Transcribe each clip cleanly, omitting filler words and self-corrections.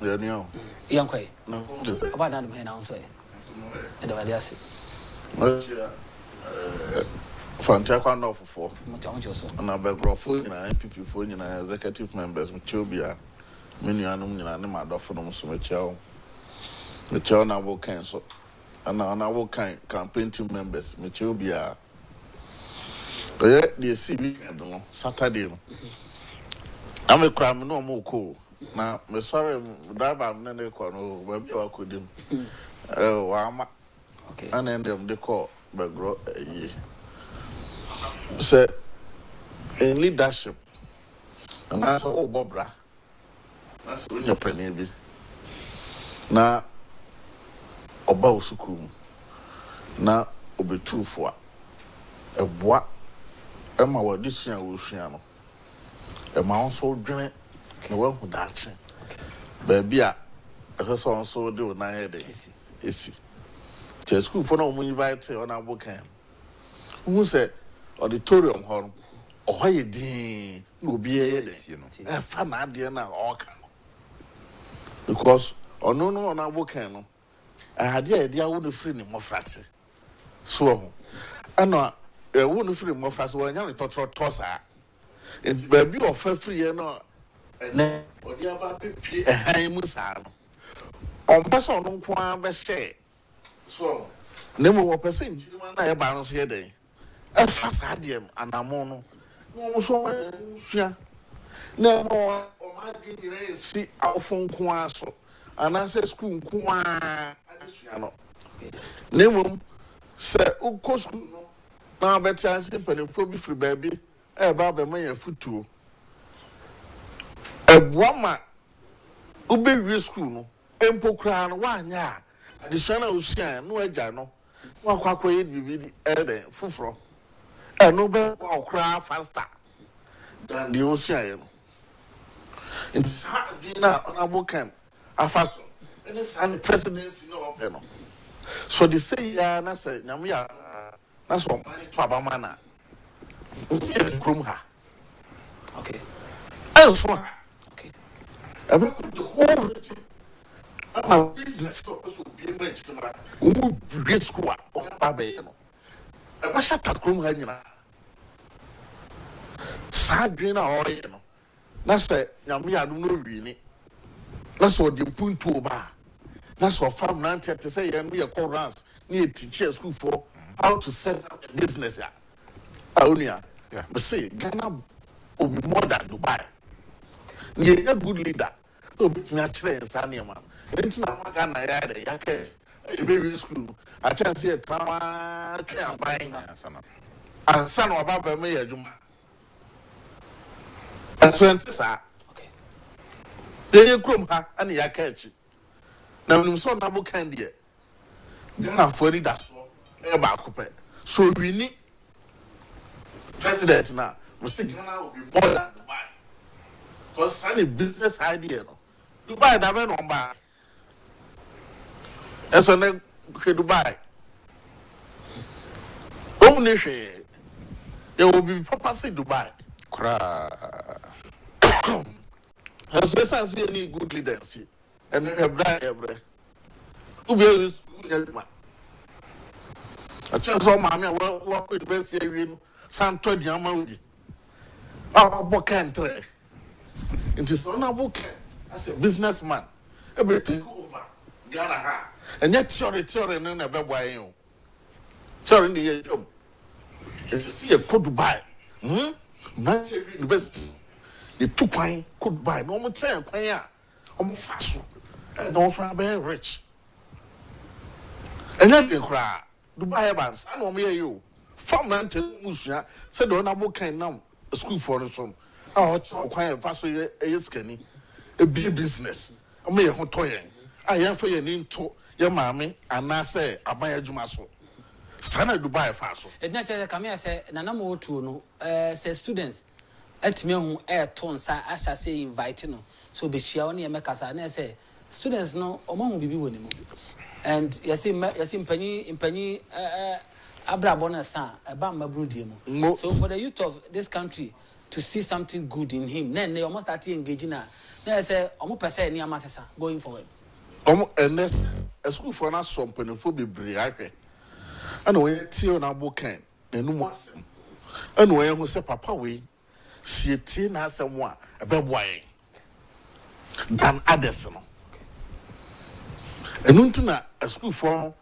Yeah, no. Young quay. No. About that man answer. And the idea. Fantastic enough for. Much And I beg for NPP for executive members, Machobia, Minianum, and my daughter from Sumachow. The China will cancel. And I will campaign team members, Machobia. They see weekend, Saturday. I'm a crime, no more cool. Now, I'm sorry, driver, I'm not a corner, maybe I could him. Oh, okay. And then them they call Begro. Say, in leadership, and I said, oh, Bobra, that's when you're penny. Now, about Sukum, now, Obi 2 for a bois, Emma, what this year will Shiano. A mouse so drink, a well who dancing. Baby, as I saw so do 9 days. Is to school for no money invite on our book. Who said, auditorium hall, or why you did, will be a day, you know. A fun idea now, all can. Because, or no, on our book, I had the idea I wouldn't free him more fast. So, I know I wouldn't free him more fast when you're toss her. It's baby or free, you know, and then, or the other baby, a high musano. On person don't want to say. So, never were percent, I balance here day. A fast adium and a mono. No, so, no more, or my being see our phone quasso, and I say school qua. Nemo, sir, who cost now better I simply for be free baby, a barber may a foot too. A woman who be real school. Empo crown one ya. The son of Shan, no jano. One quack way be the elder, fufro. And no better cry faster than the ocean. In Sabina on a book camp, a fason, and the son presidency no panel. So they say, ya, na say, Namia, that's what money to Abamana. See it, Krumha. Okay. Elsewhere. Okay. I will put the whole region. My business will be mentioned. Who great school or Babeno. I was shut at Krumhana. Sadrina or you know. That's a Yamia do no really. That's what you put to a bar. That's what farm Nancy to say, and we are called rounds near teacher school for how to set up a business. Aonia, but say Ghana will be more than Dubai. You're a good leader. Oh, but me actually in Saniama. It's not Ghana, a baby school. I can't see a tower can buying and son of Baba Mayor Juma. And so, okay. Then you crum her and you catch it. Now, you saw double candy. Ghana for it, that's all. So, we need president now. We see Ghana will be more than Dubai. Because it's a business idea. Dubai, that went on by. And so then, Dubai. Only there will be purposely Dubai. And so, I see any good leaders. And they have died every. Who will school? I just saw Mammy work with best here San Antonio. Our book entry. It is on our book as a businessman. Everything over Ghana. And yet, theory, and then a baby. Theory in the year. It's a see a could buy. Nancy University. The 2 pine could buy no more time. I'm fast. And also very rich. And then they cry. Dubai bands, I know me you. From Mountain Musia said on a book now a school for some. Oh, quite fast a skinny. A big business. I may have toying. I am for your name to your mammy, and I say, I buy a Jumaso. Sana Dubai fast. And not as a camera say, Nanamo to no, say students. At me who air tones, I shall say inviting. So be she only a Macassa, and I say, students no, among will be winning. And Yasim Penny Abrabona San, a Bamba Brudium. So for the youth of this country, to see something good in him. Then they almost start engaging her. Then I say, almost per se, going forward. And a school for us, some penophobe break. And when Tio na book and no more. And when we say Papa, we see a teen as someone a bad way than others. And Untuna, a school for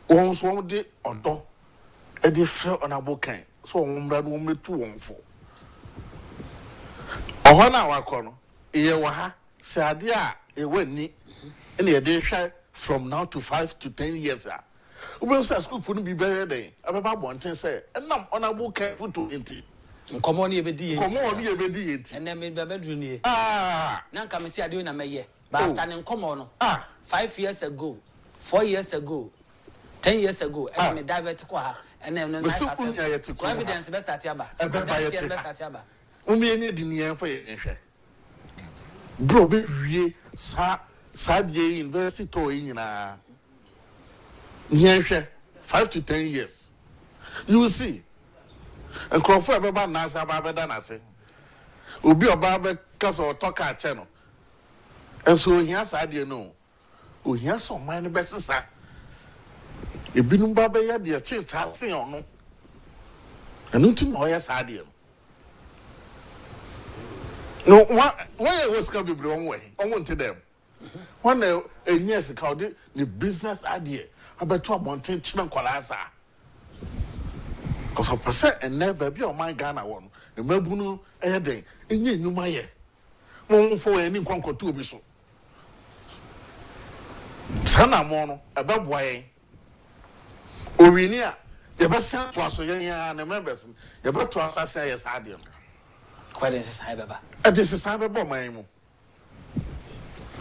one day or do a different on a book. So, one woman 2 1 4. Or 1 hour corner, Ewaha, Sadia, a winnie, and a day from now to 5 to 10 years. We say school wouldn't be better than about 1 10 say, and now on a book careful to int. Come on, you be And then maybe a bedroom. Ah, now come and see I doing a mayor. But after come on, 5 years ago, 4 years ago, 10 years ago, and me divert to Qua, and then evidence best at Yaba. Only in the air for your bro, be sad ye university to in 5 to 10 years. You will see. And Crawford about Nasa Baba than I say. Will be a barber cause or talk at channel. And so yes, I didn't know. Oh, yes, so mine best sir. If you Baba yet dear change has seen or no. And nothing no yes, I did. No, why was going to be wrong way? I want to them. One years ago, the business idea about 12 months in Kwalasa. Because of percent and never be on my Ghana one. The Melbourne air day, and you knew my year. One for any conquer 2 biso. Sana mono, about why. Orinia, the best sent to us, and the members, the best to us, I say, yes, I did. Quite as a cyber. It is a cyber bomb, my emo.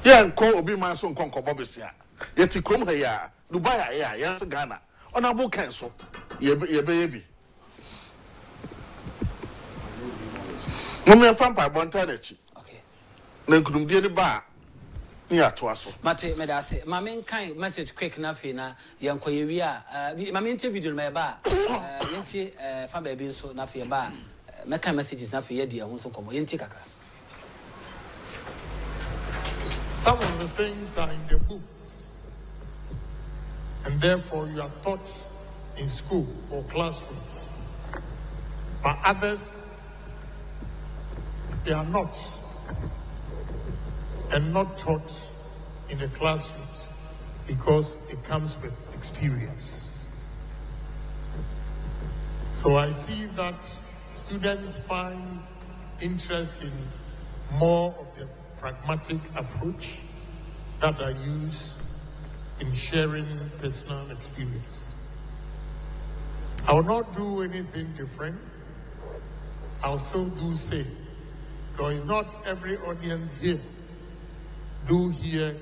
Yeah, and call be my son conquer Bobisia. Yet you come here, Dubai, yes, Ghana. On a book cancel, your baby. No me fan by Bontanechi. Okay. Then couldn't be the bar. Yeah, to us. Mate, me da say, my main kind message quick enough na yan koyewia. My main video my bar. Yenti fan baby so na fi bar. My kind messages na fi yedi ahun so komo yenti kakra. Some of the things are in the books, and therefore you are taught in school or classrooms. But others, they are not, and not taught in the classrooms because it comes with experience. So I see that students find interest in more of the pragmatic approach that I use in sharing personal experience. I will not do anything different. I'll still do same. Because not every audience here do hear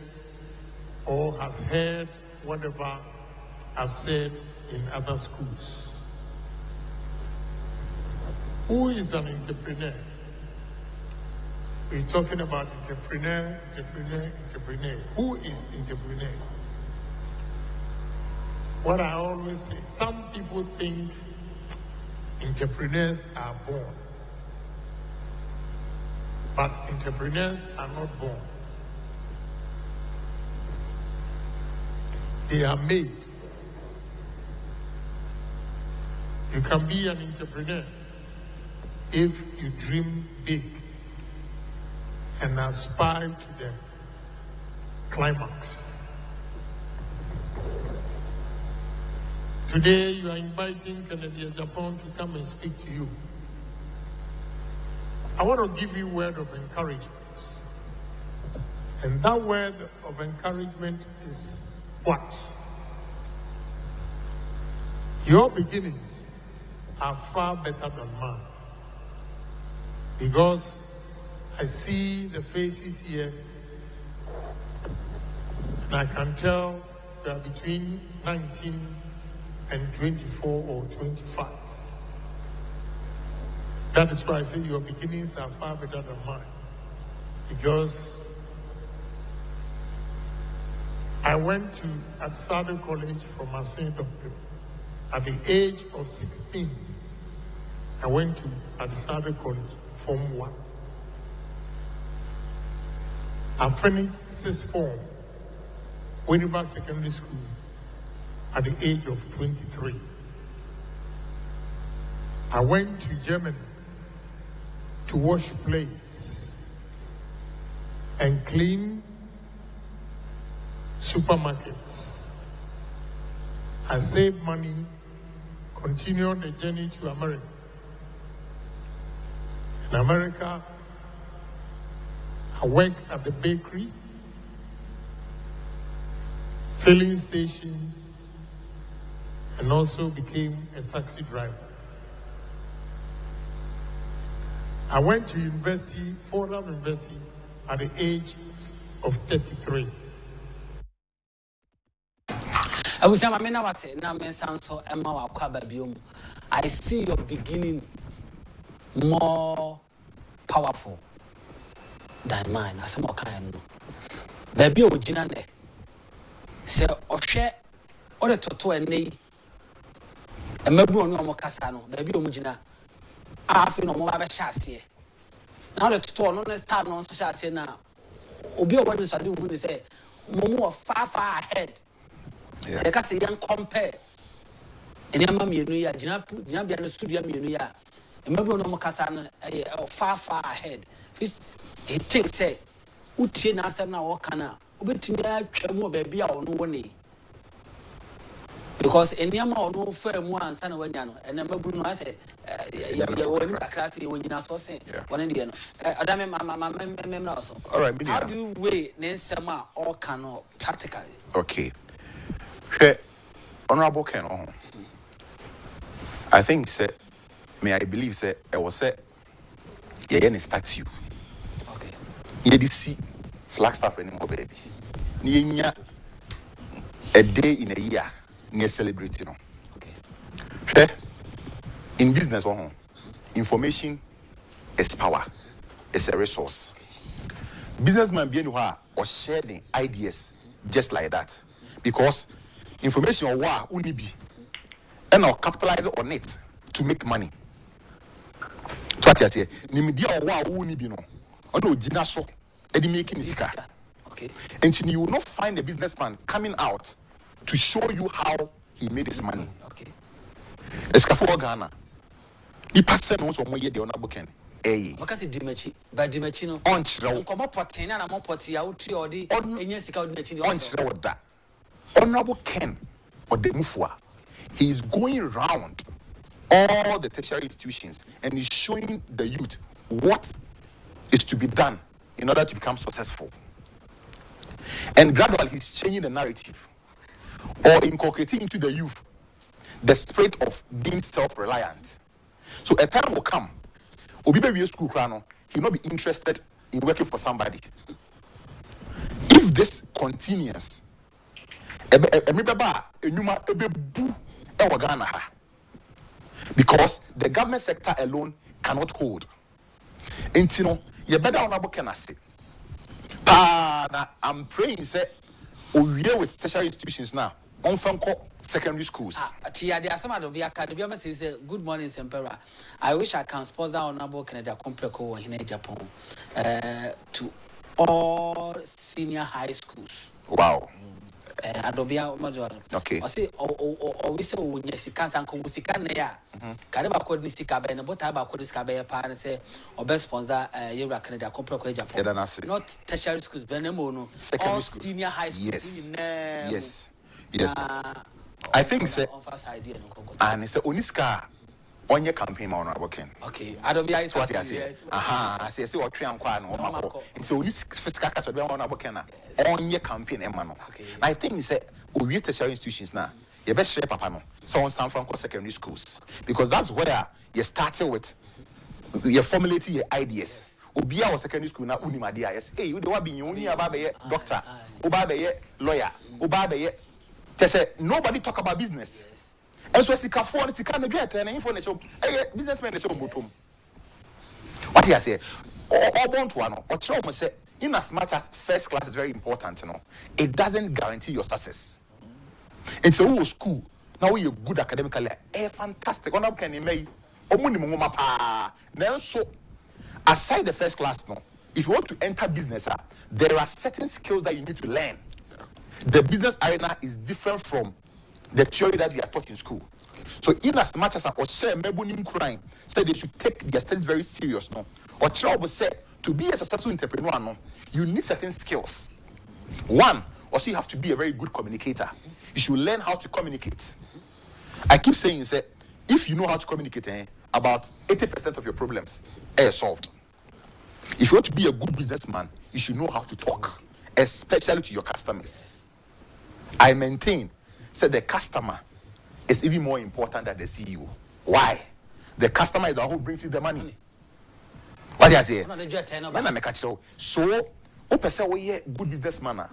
or has heard whatever I've said in other schools. Who is an entrepreneur? We're talking about entrepreneur. Who is entrepreneur? What I always say, some people think entrepreneurs are born. But entrepreneurs are not born. They are made. You can be an entrepreneur if you dream big and aspire to the climax. Today you are inviting Kencity Agyapong to come and speak to you. I want to give you a word of encouragement. And that word of encouragement is what? Your beginnings are far better than mine. Because I see the faces here, and I can tell they are between 19 and 24 or 25. That is why I say your beginnings are far better than mine. Because I went to Agyapong College from Asen Doctor. At the age of 16, I went to Agyapong College Form 1. I finished 6th form, Winneba Secondary School, at the age of 23. I went to Germany to wash plates and clean supermarkets. I saved money, continued the journey to America. In America, I worked at the bakery, filling stations, and also became a taxi driver. I went to university, Fordham University, at the age of 33. I was saying, I see your beginning more powerful than mine. I say more kind. Baby, original. Say, Oshe, or the toto and nay. A member no more casano, baby, original. I feel no more of a chassis. Now the toto, no less time on chassis now. Obio, what is I do when they say, more far ahead. Say, I say, young compare. And your mammy, you are Jinabi and the studio, you are. And maybe no more Cassan far ahead. He thinks, say, Utin answer now, or canna, Ubitimia, more baby, or no one. Because any amount no firm one, son of Yano, and then Bruno, I say, you're in a class when you're not so saying, one Indian. Adame, also. All right, how do you weigh Nensama or cano practically? Okay. Honorable Ken, I think, sir, may I believe, sir, I was said, yeah, statue. Okay. You did see Flagstaff anymore, baby. Near a day in a year, near celebrating. Okay. In business, information is power, it's a resource. Businessman being or sharing ideas just like that. Because information or what only be and I'll capitalize on it to make money. What I say, Nimedia or what only be no. No Jinaso, Eddie making sika. Okay. And you will not find a businessman coming out to show you how he made his money. Okay. Escafo Ghana. He passed also more year the honorable Ken. Eh. Because it dimechi, but dimechino. Onchra. Come up potina and more poti out or the Enyasika dimechino. Onchra that. Honorable Ken or the Mufua. He is going around all the tertiary institutions and he's showing the youth what is to be done in order to become successful. And gradually he's changing the narrative or inculcating into the youth the spirit of being self-reliant. So a time will come, Obibe school crano, he'll not be interested in working for somebody. If this continues, because the government sector alone cannot hold. And you know, you better honorable can I say. I'm praying say we are with tertiary institutions now. On from secondary schools. Tia, there are some of the academy say good morning, Sempera. I wish I can sponsor honorable Canada Compreco in Agyapong to all senior high schools. Wow. Adobia Major. Okay. I say, we say, yes, you can't come with Sicanea. Caraba could be Sika and what about could Scabe parents say, or best sponsor, Yura Canada, Compreco Japan. Not tertiary schools, Benemono, secondary schools, senior high schools. Yes. Yes. I think say, and it's a Uniska on your campaign on our Ken. Okay. Adobia is what I say. I say, what Triam Quan or Mako. It's only Fiscakas on our Ken on your campaign, Emano. I think you say, we are tertiary institutions now. Your best shape, Papa. Someone stand from secondary schools because that's where you started with. You're formulating your ideas. Obia was secondary school now. Unimadia. Yes. Hey, you do what be you only about a doctor, Obabe lawyer, Obabe. They say nobody talk about business. Yes. And so Sika phone, Sika me get and info na show. Hey, businessman na show bottom. What do you say? All born to one. What show me say? In as much as first class is very important, it doesn't guarantee your success. It's a school. Now you're good academically. Fantastic. One can you make? Omuni mama pa. Then so aside the first class, no, if you want to enter business, there are certain skills that you need to learn. The business arena is different from the theory that we are taught in school. So in as much as or share mebunim crime said they should take their studies very serious, no, or child will say to be a successful entrepreneur, no, you need certain skills. One, also you have to be a very good communicator. You should learn how to communicate. I keep saying, say, if you know how to communicate, about 80% of your problems are solved. If you want to be a good businessman, you should know how to talk, especially to your customers. I maintain, say the customer is even more important than the CEO. Why? The customer is the one who brings you the money. What do you say? So, good businessman,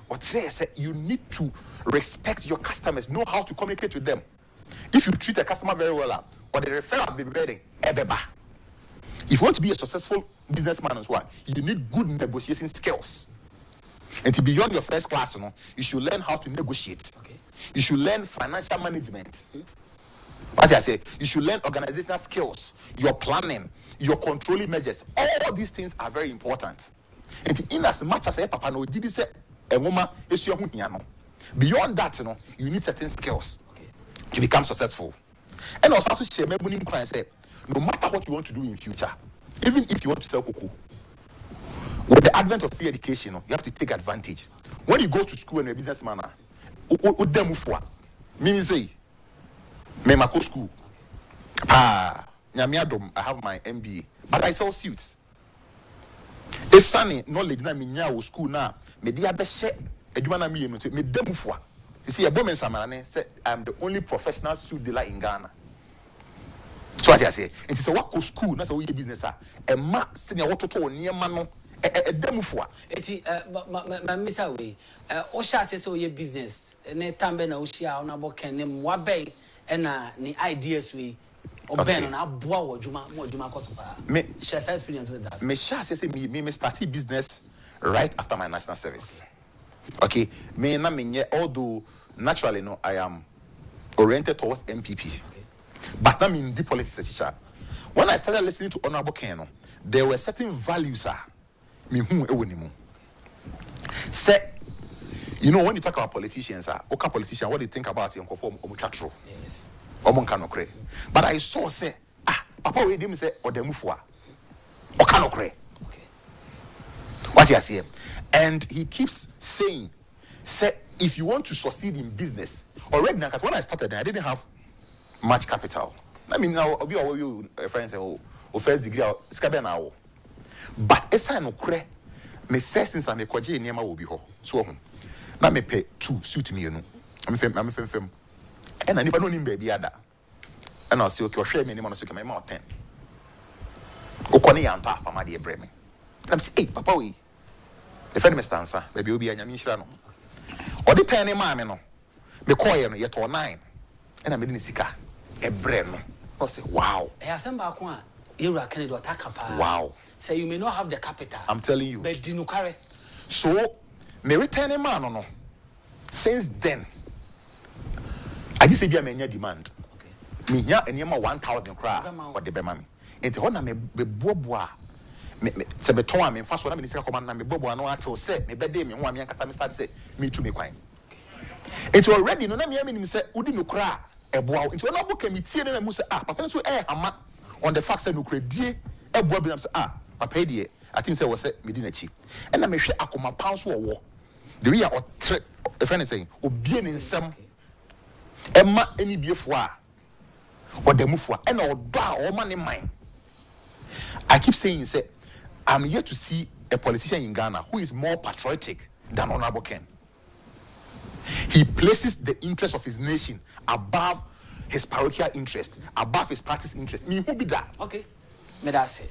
you need to respect your customers, know how to communicate with them. If you treat a customer very well, or the referral will be better, if you want to be a successful businessman as well, you need good negotiation skills. And to beyond your first class, you should learn how to negotiate. Okay. You should learn financial management. What I say, you should learn organizational skills, your planning, your controlling measures. All these things are very important. And in as much as Papa no did say a woman is your beyond that, you need certain skills to become successful. And also share say, no matter what you want to do in future, even if you want to sell cocoa, with the advent of free education, you have to take advantage. When you go to school and you're a businessman, me say, me go school. I have my MBA, but I sell suits. It's sunny knowledge na me nya school na me dia be she aduma na me yenu me demufo. You see, a woman say I'm the only professional suit dealer in Ghana. So what I say, and it's a work school, that's a way business. A ma senior water to near mano. A demufo. Eti my miss away. Osha says so your business. Ne tambe na Oshia on about can name wabe and ni ideas we or ben on abua or juma kosopa. Me share experience with us. Me share says me started business right after my national service. Okay, me na me although naturally no I am oriented towards MPP. Okay. But I'm in deep politics teacher. When I started listening to Honorable Ken, there were certain values me who ewonimu. Say, you know when you talk about politicians, okay, politicians, what they think about it, yes. But I saw say, Papa we dem say odemufua. Okanokre. Okay. What you see? And he keeps saying, say, if you want to succeed in business, already now, because when I started, I didn't have much capital. I mean, now, you friends say, oh, first degree, now. But as I know, my first things I make kwaje niema will be ho. So, now me pay 2 suit me, you know. I'm fem. And I never know him baby ada. And I'll say, okay, share me anyone, so my mouth 10. Okoni yampa for my dear Bremen. I'm say, hey, Papa, we. The friend Mr. Answer, baby, will be a Yamishano. Or the tiny mammy, no. Me call you yet or 9. And I'm in Sika, a Bremen. I say, wow. I have some back one. You are Canada Takapa. Wow. So you may not have the capital. I'm telling you. But Dinukare. So, me return a man or no. Since then, I just say be a mania demand. Okay. Me ya and yama 1,000 cry or the bemami. And the honor me boboa. Se be toa me fast one minister command na me bobo no ato say me be dey me ho am yan kasa me start say me to me kwan. It already no na me am say udi no kra eboa. It no book me tie na me say papa so ama on the fact say no kra die eboa bi na say papa die I think say was say me di na chi. And na me hwe akoma pound so wo. The way or the friend is saying obi ni nsam emma eni biefo a or demufo a na odo a o ma ne man. I keep saying say I'm here to see a politician in Ghana who is more patriotic than Honorable Ken. He places the interest of his nation above his parochial interest, above his party's interest. Me who be that? Okay, me that say.